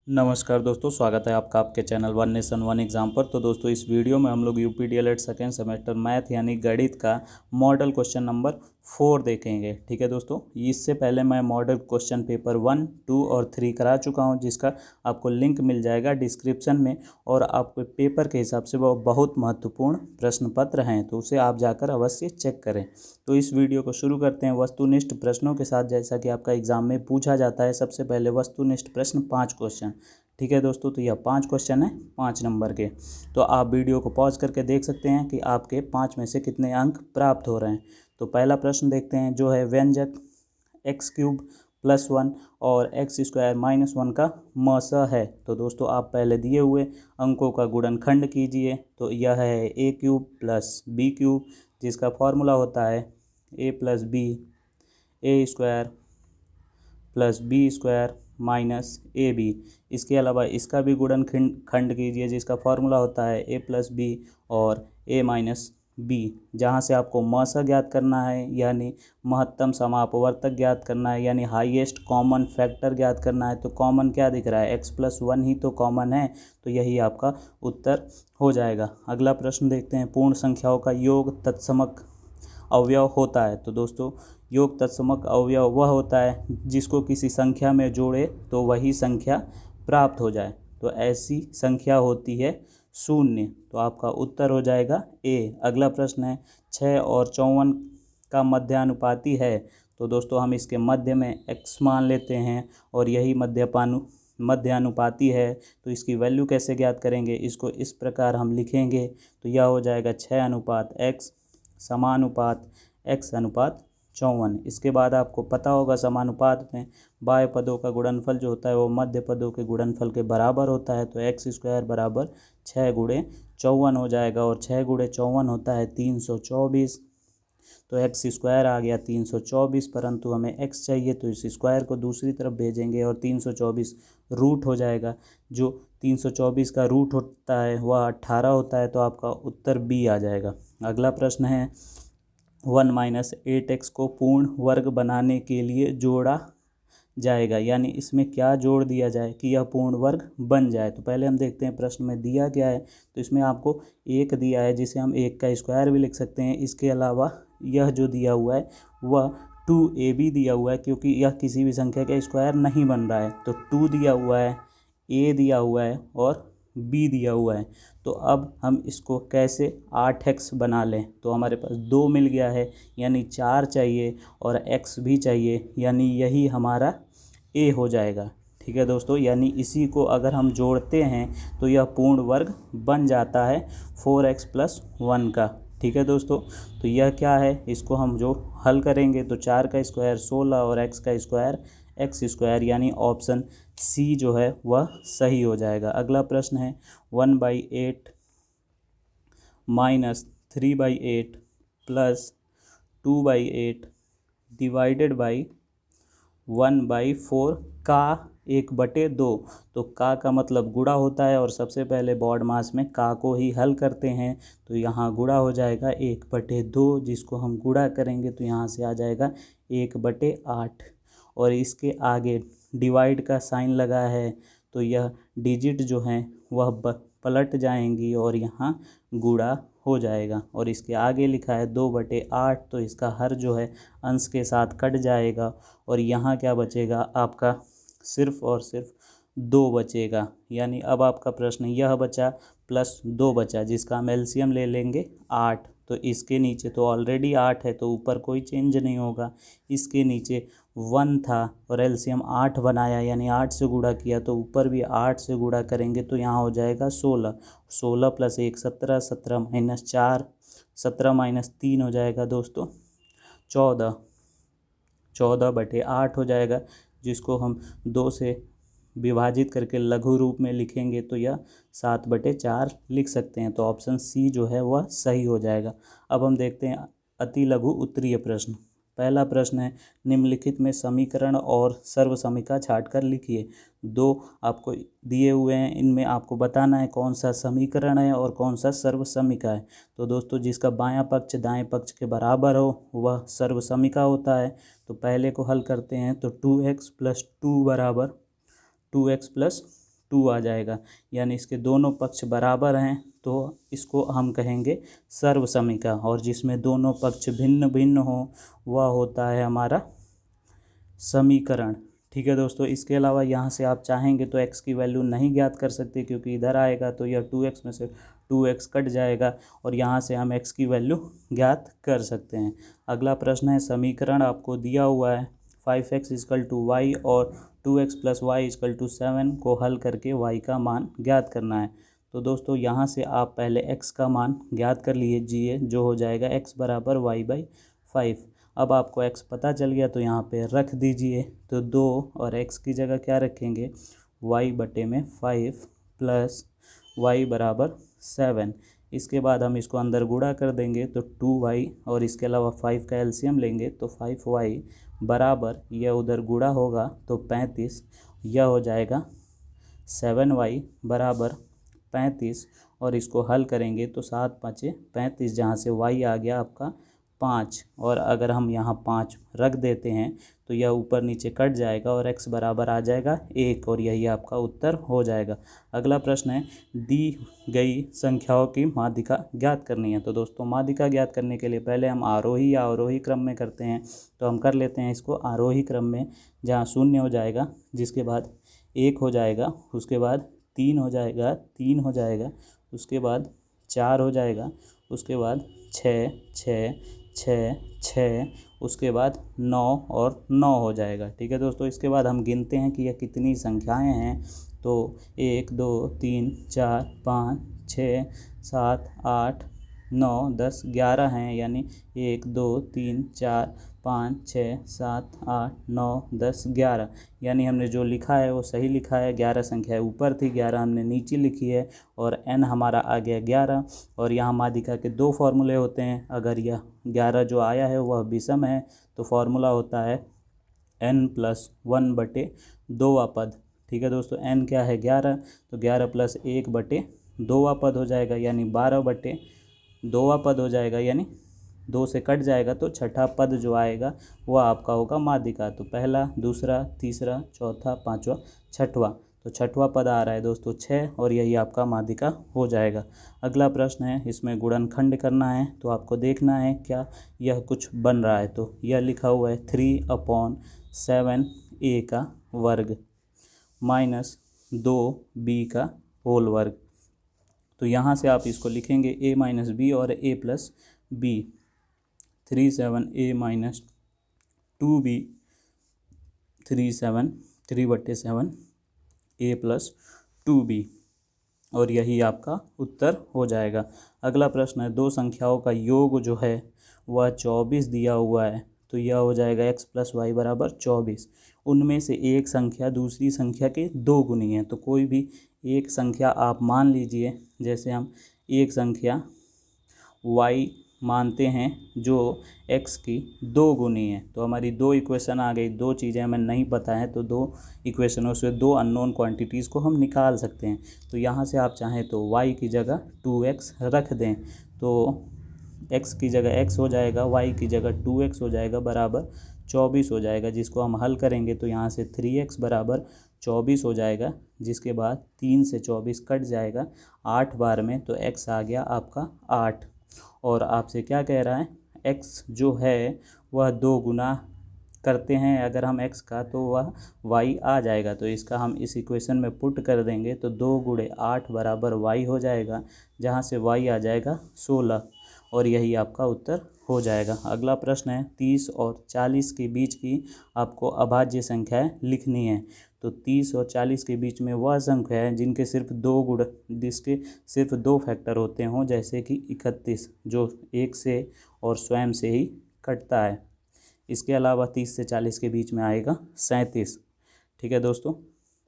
नमस्कार दोस्तों, स्वागत है आपका आपके channel one nation one exam पर। तो दोस्तों इस वीडियो में हम लोग UP DElEd second semester math यानी गणित का मॉडल क्वेश्चन नंबर 4 देखेंगे। ठीक है दोस्तों, इससे पहले मैं मॉडल क्वेश्चन पेपर 1, 2 और 3 करा चुका हूं, जिसका आपको लिंक मिल जाएगा डिस्क्रिप्शन में। और आपके पेपर के हिसाब से वो बहुत महत्वपूर्ण प्रश्न पत्र हैं, तो उसे आप जाकर अवश्य चेक करें। तो इस वीडियो को शुरू करते हैं वस्तुनिष्ठ प्रश्नों के साथ, जैसा कि आपका एग्जाम में पूछा जाता है। सबसे पहले वस्तुनिष्ठ प्रश्न 5 क्वेश्चन। ठीक है दोस्तों, तो यह 5 क्वेश्चन है 5 नंबर के। तो आप वीडियो को पॉज करके देख सकते हैं कि आपके 5 में से कितने अंक प्राप्त हो रहे हैं। तो पहला प्रश्न देखते हैं, जो है व्यंजक x³ + 1 और x² - 1 का म स है। तो दोस्तों आप पहले दिए हुए अंकों का गुणनखंड कीजिए। तो यह है a³ + b³, जिसका फॉर्मूला होता है a + b a² + b² - ab। इसके अलावा इसका भी गुणनखंड कीजिए, जिसका फॉर्मूला होता है a + b और a - b। जहाँ से आपको म स ज्ञात करना है, यानी महत्तम समापवर्तक ज्ञात करना है, यानी हाईएस्ट कॉमन फैक्टर ज्ञात करना है। तो कॉमन क्या दिख रहा है, x + 1 ही तो कॉमन है, तो यही आपका उत्तर हो जाएगा। अगला प्रश्न देखते हैं, पूर्ण संख्याओं का योग तत्समक अवयव होता है। तो दोस्तों योग तत्समक अवयव वह होता है जिसको किसी संख्या में जोड़े तो वही संख्या प्राप्त हो जाए। तो ऐसी संख्या होती है 0। तो आपका उत्तर हो जाएगा ए। अगला प्रश्न है, 6 और 54 का मध्यानुपाती है। तो दोस्तों हम इसके मध्य में x मान लेते हैं और यही मध्यानुपाती है। तो इसकी वैल्यू कैसे ज्ञात करेंगे, इसको इस प्रकार हम लिखेंगे। तो यह हो जाएगा 6:x समानुपात x/54। इसके बाद आपको पता होगा समानुपात में बाह्य पदों का गुणनफल जो होता है वो मध्य पदों के गुणनफल के बराबर होता है। तो x² = 6 × 54 हो जाएगा, और 6 × 54 होता है 324। तो x² आ गया 324, परंतु हमें x चाहिए, तो इस स्क्वायर को दूसरी तरफ भेजेंगे और 324 रूट हो जाएगा। जो 324 का रूट होता है वह 18 होता है। तो आपका उत्तर बी आ जाएगा। अगला प्रश्न है, 1 - 8x को पूर्ण वर्ग बनाने के लिए जोड़ा जाएगा, यानी इसमें क्या जोड़ दिया जाए कि यह पूर्ण वर्ग बन जाए। तो पहले हम देखते हैं प्रश्न में दिया क्या है। तो इसमें आपको 1 दिया है, जिसे हम 1 का स्क्वायर भी लिख सकते हैं। इसके अलावा यह जो दिया हुआ है वह 2ab दिया हुआ है, क्योंकि यह किसी भी संख्या का स्क्वायर नहीं बन रहा है। तो 2 दिया हुआ है, a दिया हुआ है और b दिया हुआ है। तो अब हम इसको कैसे 8x बना लें। तो हमारे पास 2 मिल गया है, यानी 4 चाहिए, और x भी चाहिए, यानी यही हमारा a हो जाएगा। ठीक है दोस्तों, यानी इसी को अगर हम जोड़ते हैं तो यह पूर्ण वर्ग बन जाता है 4x + 1 का। ठीक है दोस्तों, तो यह क्या है, इसको हम जो हल करेंगे तो 4 का स्क्वायर 16 और x का स्क्वायर x², यानी ऑप्शन सी जो है वह सही हो जाएगा। अगला प्रश्न है, 1/8 - 3/8 + 2/8 ÷ 1/4 का 1/2। तो का मतलब गुणा होता है, और सबसे पहले बॉड मास में का को ही हल करते हैं। तो यहाँ गुणा हो जाएगा 1/2, जिसको हम गुणा करेंगे तो यहाँ से आ जाएगा 1/8। और इसके आगे डिवाइड का साइन लगा है, तो यह डिजिट जो हैं वह पलट जाएंगी और यहाँ गुणा हो जाएगा। और इसके आगे लिखा है 2/8, तो इसका हर जो है अंश के साथ कट जाएगा, और यहाँ क्या बचेगा आपका, सिर्फ और सिर्फ 2 बचेगा। यानी अब आपका प्रश्न यह बचा +2 बचा, जिसका हम एलसीएम ले लेंगे 8। तो इसके नीचे तो ऑलरेडी 8 है, तो ऊपर कोई चेंज नहीं होगा। इसके नीचे 1 था और एलसीएम 8 बनाया, यानी 8 से गुणा किया, तो ऊपर भी 8 से गुणा करेंगे तो यहाँ हो जाएगा 16। 16 + 1 17, 17 - 4 17 - 3 हो जाएगा दोस्तों 14। 14/8 हो जाएगा, जिसको हम 2 से विभाजित करके लघु रूप में लिखेंगे तो यह 7/4 लिख सकते हैं। तो ऑप्शन सी जो है वह सही हो जाएगा। अब हम देखते हैं अति लघु उत्तरीय प्रश्न। पहला प्रश्न है, निम्नलिखित में समीकरण और सर्वसमीका छांटकर लिखिए। 2 आपको दिए हुए हैं, इनमें आपको बताना है कौन सा समीकरण है और कौन सा सर्वसमीका है। तो दोस्तों जिसका बायां पक्ष दाएं पक्ष के बराबर हो वह सर्वसमीका होता है। तो पहले को हल करते हैं, तो 2x + 2 = 2x + 2 आ जाएगा, यानी इसके दोनों पक्ष बराबर हैं तो इसको हम कहेंगे सर्वसमीका। और जिसमें दोनों पक्ष भिन्न भिन्न हो वह होता है हमारा समीकरण। ठीक है दोस्तों, इसके अलावा यहाँ से आप चाहेंगे तो x की वैल्यू नहीं ज्ञात कर सकते, क्योंकि इधर आएगा तो यह 2x में से 2x कट जाएगा और यहाँ से हम x की वैल्यू ज्ञात कर सकते हैं। अगला प्रश्न है, समीकरण आपको दिया हुआ है 5x = y और 2x + y = 7 को हल करके y का मान ज्ञात करना है। तो दोस्तों यहाँ से आप पहले x का मान ज्ञात कर लीजिए, जो हो जाएगा x = y/5। अब आपको x पता चल गया तो यहाँ पे रख दीजिए। तो 2 और x की जगह क्या रखेंगे, y/5 + y = 7। इसके बाद हम इसको अंदर गुणा कर देंगे तो 2y और इसके अलावा 5 का एलसीएम लेंगे तो 5y बराबर, यह उधर गुणा होगा तो 35, यह हो जाएगा 7y = 35। और इसको हल करेंगे तो 7 × 5 = 35, जहाँ से y आ गया आपका 5। और अगर हम यहाँ 5 रख देते हैं तो यह ऊपर नीचे कट जाएगा और x बराबर आ जाएगा 1, और यही आपका उत्तर हो जाएगा। अगला प्रश्न है, दी गई संख्याओं की माध्यिका ज्ञात करनी है। तो दोस्तों माध्यिका ज्ञात करने के लिए पहले हम आरोही या अवरोही क्रम में करते हैं। तो हम कर लेते हैं इसको आरोही क्रम में, जहाँ 0 हो जाएगा, जिसके बाद 1 हो जाएगा, उसके बाद 3 हो जाएगा, 3 हो जाएगा, उसके बाद 4 हो जाएगा, उसके बाद 6 6 6 6, उसके बाद 9 और 9 हो जाएगा। ठीक है दोस्तों, इसके बाद हम गिनते हैं कि यह कितनी संख्याएं हैं। तो 1 2 3 4 5 6 7 8 9 10 11 हैं, यानी 1 2 3 4 5 6 7 8 9 10 11, यानी हमने जो लिखा है वो सही लिखा है। 11 संख्या ऊपर थी, 11 हमने नीचे लिखी है और n हमारा आ गया 11। और यहाँ माध्यिका के 2 फॉर्मूले होते हैं। अगर यह 11 जो आया है वह विषम है तो फॉर्मूला होता है n + 1/2वां पद। ठीक है दोस्तों, n क्या है 11, तो 11 + 1/2वां पद हो जाएगा, यानी 12/2वां पद हो जाएगा, यानी 2 से कट जाएगा तो छठा पद जो आएगा वह आपका होगा माध्यिका। तो पहला, दूसरा, तीसरा, चौथा, पांचवा, छठवां, तो छठवां पद आ रहा है दोस्तों 6, और यही आपका माध्यिका हो जाएगा। अगला प्रश्न है, इसमें गुणनखंड करना है। तो आपको देखना है क्या यह कुछ बन रहा है। तो यह लिखा हुआ है 3/7a का वर्ग माइनस 2b का होल वर्ग। तो यहाँ से आप इसको लिखेंगे a - b और a + b, 3/7a - 2b 3/7 a + 2b, और यही आपका उत्तर हो जाएगा। अगला प्रश्न है, 2 संख्याओं का योग जो है वह 24 दिया हुआ है। तो यह हो जाएगा x + y = 24। उनमें से एक संख्या दूसरी संख्या के 2 गुनी है। तो कोई भी एक संख्या आप मान लीजिए, जैसे हम एक संख्या y मानते हैं जो x की 2 गुनी है। तो हमारी 2 इक्वेशन आ गई। 2 चीज़ें हमें नहीं पता है तो 2 इक्वेशनों से 2 अननोन क्वांटिटीज़ को हम निकाल सकते हैं। तो यहाँ से आप चाहें तो y की जगह 2x रख दें, तो x की जगह x हो जाएगा, y की जगह 2x हो जाएगा, बराबर 24 हो जाएगा। जिसको हम हल करेंगे तो यहाँ से 3x = 24 हो जाएगा, जिसके बाद 3 से 24 कट जाएगा 8 बार में, तो x आ गया आपका 8। और आपसे क्या कह रहा है, x जो है वह 2 गुना करते हैं अगर हम x का, तो वह y आ जाएगा। तो इसका हम इस इक्वेशन में पुट कर देंगे तो 2 × 8 = y हो जाएगा, जहाँ से y आ जाएगा 16, और यही आपका उत्तर हो जाएगा। अगला प्रश्न है, 30 और 40 के बीच की आपको अभाज्य संख्याएं लिखनी है। तो 30 और 40 के बीच में वह संख्या है जिनके जिसके सिर्फ 2 फैक्टर होते हों, जैसे कि 31 जो 1 से और स्वयं से ही कटता है। इसके अलावा 30 से 40 के बीच में आएगा 37। ठीक है दोस्तों,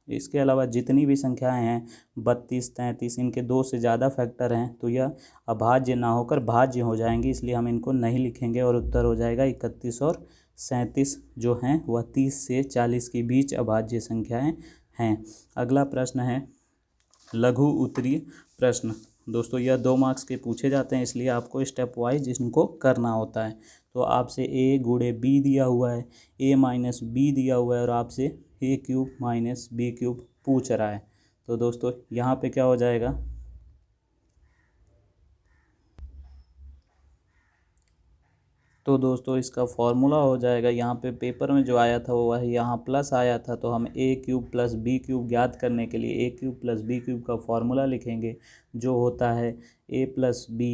इसके अलावा जितनी भी संख्याएं हैं 32 33, इनके 2 से ज़्यादा फैक्टर हैं तो यह अभाज्य ना होकर भाज्य हो जाएंगी, इसलिए हम इनको नहीं लिखेंगे और उत्तर हो जाएगा 31 और 37 जो हैं वह 30 से 40 के बीच अभाज्य संख्याएं हैं। अगला प्रश्न है लघु उत्तरीय प्रश्न। दोस्तों यह 2 मार्क्स के पूछे जाते हैं, इसलिए आपको स्टेप वाइज इनको करना होता है। तो आपसे a × b दिया हुआ है, a - b दिया हुआ है, और आपसे a³ - b³ पूछ रहा है। तो दोस्तों यहाँ पे क्या हो जाएगा, तो दोस्तों इसका फॉर्मूला हो जाएगा, यहाँ पे पेपर में जो आया था वो वही यहाँ प्लस आया था, तो हम a cube plus b cube ज्ञात करने के लिए a cube plus b cube का फॉर्मूला लिखेंगे, जो होता है a plus b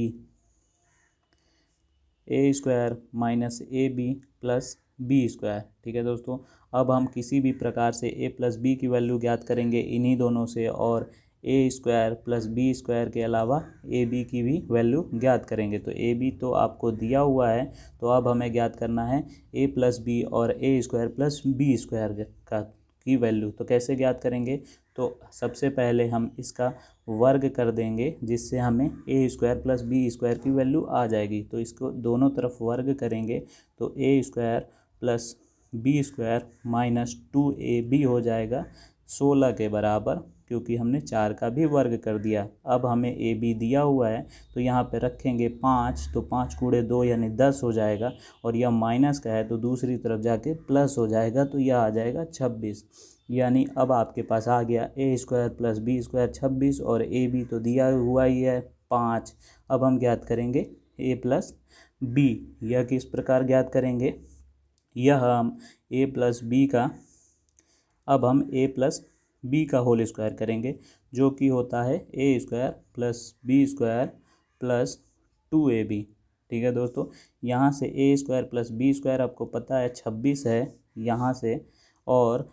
a square minus a b plus b square. ठीक है दोस्तों, अब हम किसी भी प्रकार से ए प्लस बी की वैल्यू ज्ञात करेंगे इन्हीं दोनों से, और a square plus b square के अलावा ए बी की भी वैल्यू ज्ञात करेंगे। तो ए बी तो आपको दिया हुआ है, तो अब हमें ज्ञात करना है ए प्लस बी और a square plus b square का की वैल्यू। तो कैसे ज्ञात करेंगे, तो सबसे पहले हम इसका वर्ग कर देंगे, जिससे हमें a square plus b square की वैल्यू आ जाएगी। तो इसको दोनों तरफ वर्ग करेंगे, तो a square plus b square minus 2ab हो जाएगा 16 के बराबर, क्योंकि हमने 4 का भी वर्ग कर दिया। अब हमें ए बी दिया हुआ है, तो यहाँ पे रखेंगे 5, तो 5 गुणे 2 यानी 10 हो जाएगा, और यह माइनस का है तो दूसरी तरफ जाके प्लस हो जाएगा, तो यह आ जाएगा 26। यानी अब आपके पास आ गया ए स्क्वायर प्लस बी स्क्वायर 26, और ए बी तो दिया हुआ ही है 5। अब हम ज्ञात करेंगे ए प्लस बी। यह किस प्रकार ज्ञात करेंगे, यह हम ए प्लस बी का, अब हम ए प्लस बी का होल स्क्वायर करेंगे, जो कि होता है a square plus b square plus 2ab। ठीक है दोस्तों, यहाँ से a square plus b square आपको पता है 26 है यहाँ से, और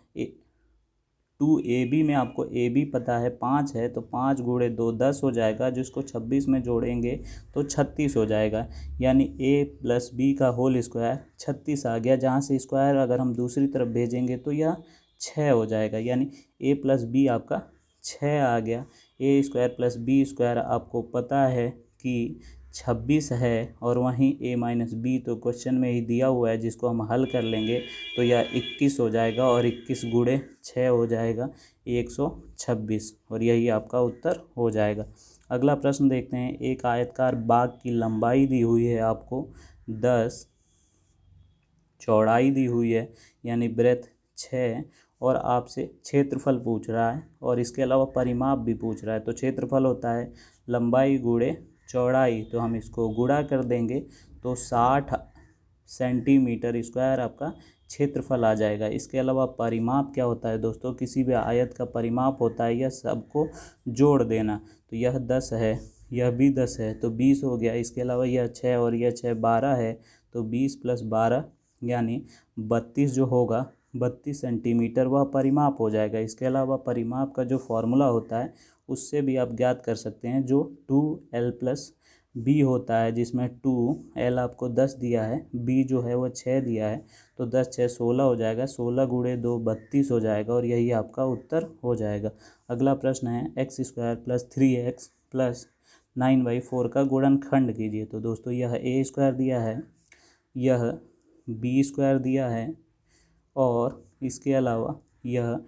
2ab में आपको ए बी पता है 5 है, तो 5 गुणे 2 10 हो जाएगा, जिसको 26 में जोड़ेंगे तो 36 हो जाएगा। यानी ए प्लस बी का होल स्क्वायर 36 आ गया, जहाँ से स्क्वायर अगर हम दूसरी तरफ भेजेंगे तो यह 6 हो जाएगा। यानी ए प्लस बी आपका 6 आ गया। ए स्क्वायर प्लस बी स्क्वायर आपको पता है कि 26 है, और वहीं ए माइनस बी तो क्वेश्चन में ही दिया हुआ है, जिसको हम हल कर लेंगे तो यह 21 हो जाएगा, और 21 गुणे 6 हो जाएगा 126, और यही आपका उत्तर हो जाएगा। अगला प्रश्न देखते हैं। एक आयतकार बाग की लंबाई दी हुई है आपको 10, चौड़ाई दी हुई है यानी ब्रेथ 6, और आपसे क्षेत्रफल पूछ रहा है, और इसके अलावा परिमाप भी पूछ रहा है। तो क्षेत्रफल होता है लंबाई गुणे चौड़ाई, तो हम इसको गुणा कर देंगे तो 60 सेंटीमीटर स्क्वायर आपका क्षेत्रफल आ जाएगा। इसके अलावा परिमाप क्या होता है दोस्तों, किसी भी आयत का परिमाप होता है यह सबको जोड़ देना। तो यह 10 है, यह भी 10 है, तो 20 हो गया। इसके अलावा यह 6 और यह 6 12 है, तो 20 + 12 यानी 32 जो होगा 32 सेंटीमीटर वह परिमाप हो जाएगा। इसके अलावा परिमाप का जो फॉर्मूला होता है उससे भी आप ज्ञात कर सकते हैं, जो 2l + b होता है, जिसमें 2l आपको 10 दिया है, b जो है वो 6 दिया है, तो 10 6 16 हो जाएगा, 16 गुणे 2 32 हो जाएगा, और यही आपका उत्तर हो जाएगा। अगला प्रश्न है x² + 3x + 9y4 का गुणनखंड कीजिए। तो दोस्तों यह a² दिया है, यह b² दिया है, और इसके अलावा यह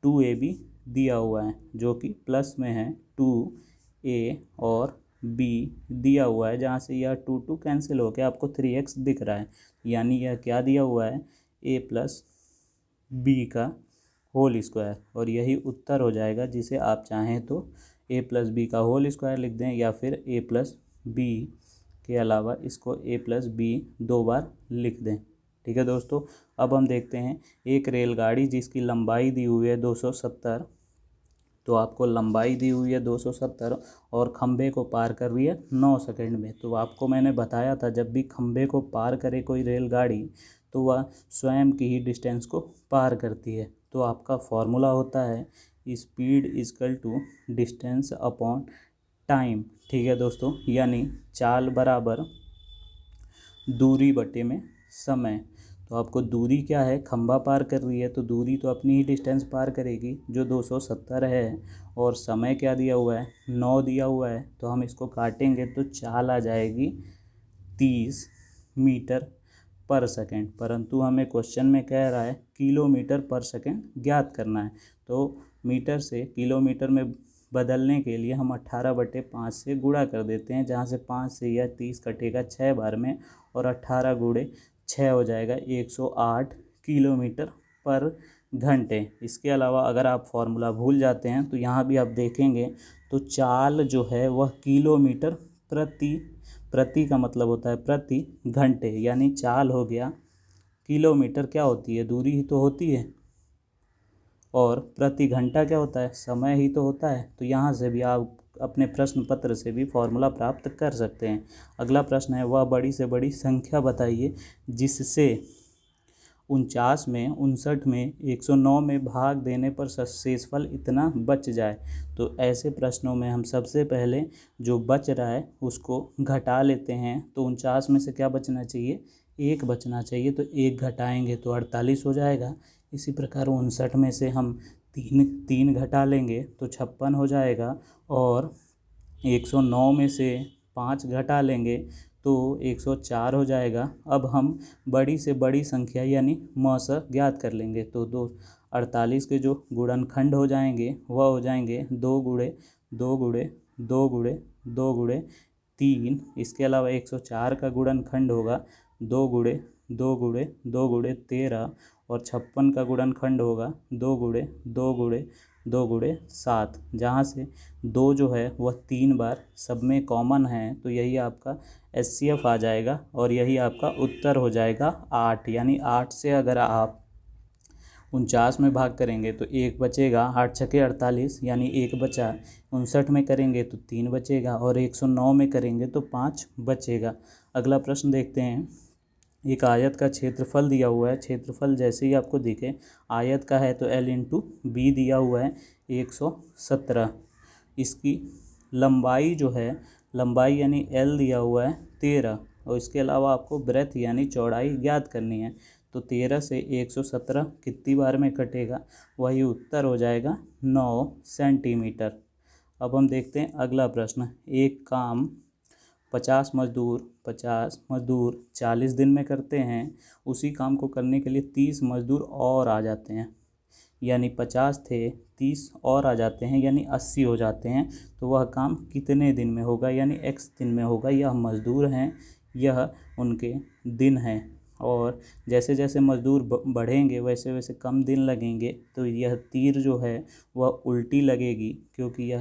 2ab दिया हुआ है, जो कि प्लस में है 2a और b दिया हुआ है, जहाँ से यह 2 2 कैंसिल होकर आपको 3x दिख रहा है। यानी यह क्या दिया हुआ है, a + b का होल स्क्वायर, और यही उत्तर हो जाएगा, जिसे आप चाहें तो a + b का होल स्क्वायर लिख दें, या फिर a + b के अलावा इसको a + b 2 बार लिख दें। ठीक है दोस्तों, अब हम देखते हैं एक रेलगाड़ी जिसकी लंबाई दी हुई है 270, तो आपको लंबाई दी हुई है 270 और खंभे को पार कर रही है 9 सेकंड में। तो आपको मैंने बताया था जब भी खंभे को पार करे कोई रेलगाड़ी तो वह स्वयं की ही डिस्टेंस को पार करती है। तो आपका फॉर्मूला होता है स्पीड = डिस्टेंस अपॉन टाइम। ठीक है दोस्तों, यानी चाल बराबर दूरी बटे में समय। तो आपको दूरी क्या है, खंभा पार कर रही है तो दूरी तो अपनी ही डिस्टेंस पार करेगी जो 270 है, और समय क्या दिया हुआ है 9 दिया हुआ है, तो हम इसको काटेंगे तो चाल आ जाएगी 30 मीटर पर सेकंड। परंतु हमें क्वेश्चन में कह रहा है किलोमीटर पर सेकंड ज्ञात करना है, तो मीटर से किलोमीटर में बदलने के लिए हम 18/5 से गुणा कर देते हैं, जहाँ से 5 से यह 30 कटेगा 6 बार में, और 18 गुणे 6 हो जाएगा 108 किलोमीटर पर घंटे। इसके अलावा अगर आप फॉर्मूला भूल जाते हैं तो यहाँ भी आप देखेंगे तो चाल जो है वह किलोमीटर प्रति का मतलब होता है प्रति घंटे, यानी चाल हो गया, किलोमीटर क्या होती है, दूरी ही तो होती है, और प्रति घंटा क्या होता है, समय ही तो होता है। तो यहाँ से भी आप अपने प्रश्न पत्र से भी फॉर्मूला प्राप्त कर सकते हैं। अगला प्रश्न है, वह बड़ी से बड़ी संख्या बताइए जिससे 49 में 59 में 109 में भाग देने पर शेषफल इतना बच जाए। तो ऐसे प्रश्नों में हम सबसे पहले जो बच रहा है उसको घटा लेते हैं। तो 49 में से क्या बचना चाहिए, 1 बचना चाहिए, तो 1 घटाएंगे तो 48 हो जाएगा। इसी प्रकार 59 में से हम तीन घटा लेंगे तो 56 हो जाएगा, और 109 में से 5 घटा लेंगे तो 104 हो जाएगा। अब हम बड़ी से बड़ी संख्या यानी मस ज्ञात कर लेंगे। तो 48 के जो गुणनखंड हो जाएंगे वह हो जाएंगे 2 गुणे 2 गुणे 2 गुणे 2 गुणे 3। इसके अलावा 104 का गुणनखंड होगा 2 गुणे 2 गुणे 2 गुणे 13, और 56 का गुणनखंड होगा 2 गुणे 2 गुणे 2 गुणे 7, जहाँ से 2 जो है वह 3 बार सब में कॉमन है। तो यही आपका HCF आ जाएगा, और यही आपका उत्तर हो जाएगा 8। यानी 8 से अगर आप 49 में भाग करेंगे तो 1 बचेगा, 8 छके 48 यानी 1 बचा। 59 में करेंगे तो 3 बचेगा, और 109 में करेंगे तो 5 बचेगा। अगला प्रश्न देखते हैं। एक आयत का क्षेत्रफल दिया हुआ है, क्षेत्रफल जैसे ही आपको दिखे, आयत का है तो L/B दिया हुआ है 117। इसकी लंबाई जो है, लंबाई यानी L दिया हुआ है 13, और इसके अलावा आपको ब्रेथ यानी चौड़ाई ज्ञात करनी है। तो 13 से 117 कितनी बार में कटेगा, वही उत्तर हो जाएगा 9 सेंटीमीटर। अब हम देखते हैं अगला प्रश्न। एक काम 50 मजदूर 40 दिन में करते हैं, उसी काम को करने के लिए 30 मजदूर और आ जाते हैं, यानी 50 थे 30 और आ जाते हैं यानी 80 हो जाते हैं। तो वह काम कितने दिन में होगा, यानी x दिन में होगा। यह मजदूर हैं, यह उनके दिन हैं, और जैसे जैसे मजदूर बढ़ेंगे वैसे वैसे कम दिन लगेंगे। तो यह तीर जो है वह उल्टी लगेगी, क्योंकि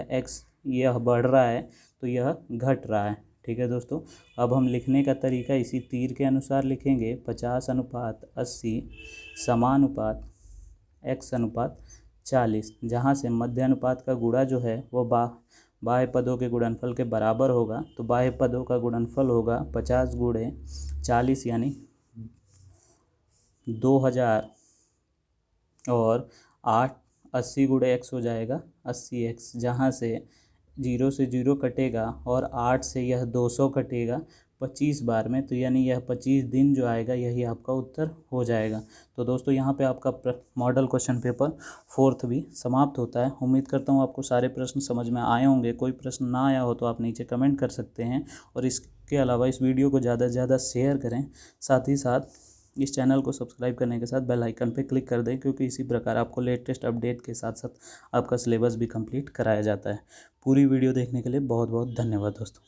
यह बढ़ रहा है तो यह घट रहा है। ठीक है दोस्तों, अब हम लिखने का तरीका इसी तीर के अनुसार लिखेंगे। 50/80 समानुपात x/40, जहाँ से मध्य अनुपात का गुणा जो है वो बाह्य पदों के गुणनफल के बराबर होगा। तो बाह्य पदों का गुणनफल होगा 50 गुणे 40 यानी 2000, और 80 गुणे x हो जाएगा 80x, जहाँ से 0 से 0 कटेगा और 8 से यह 200 कटेगा 25 बार में। तो यानी यह 25 दिन जो आएगा यही आपका उत्तर हो जाएगा। तो दोस्तों यहाँ पे आपका मॉडल क्वेश्चन पेपर 4th भी समाप्त होता है। उम्मीद करता हूँ आपको सारे प्रश्न समझ में आए होंगे। कोई प्रश्न ना आया हो तो आप नीचे कमेंट कर सकते हैं, और इसके अलावा इस वीडियो को ज़्यादा से ज़्यादा शेयर करें। साथ ही साथ इस चैनल को सब्सक्राइब करने के साथ बेल आइकन पे क्लिक कर दें, क्योंकि इसी प्रकार आपको लेटेस्ट अपडेट के साथ साथ आपका सिलेबस भी कंप्लीट कराया जाता है। पूरी वीडियो देखने के लिए बहुत बहुत धन्यवाद दोस्तों।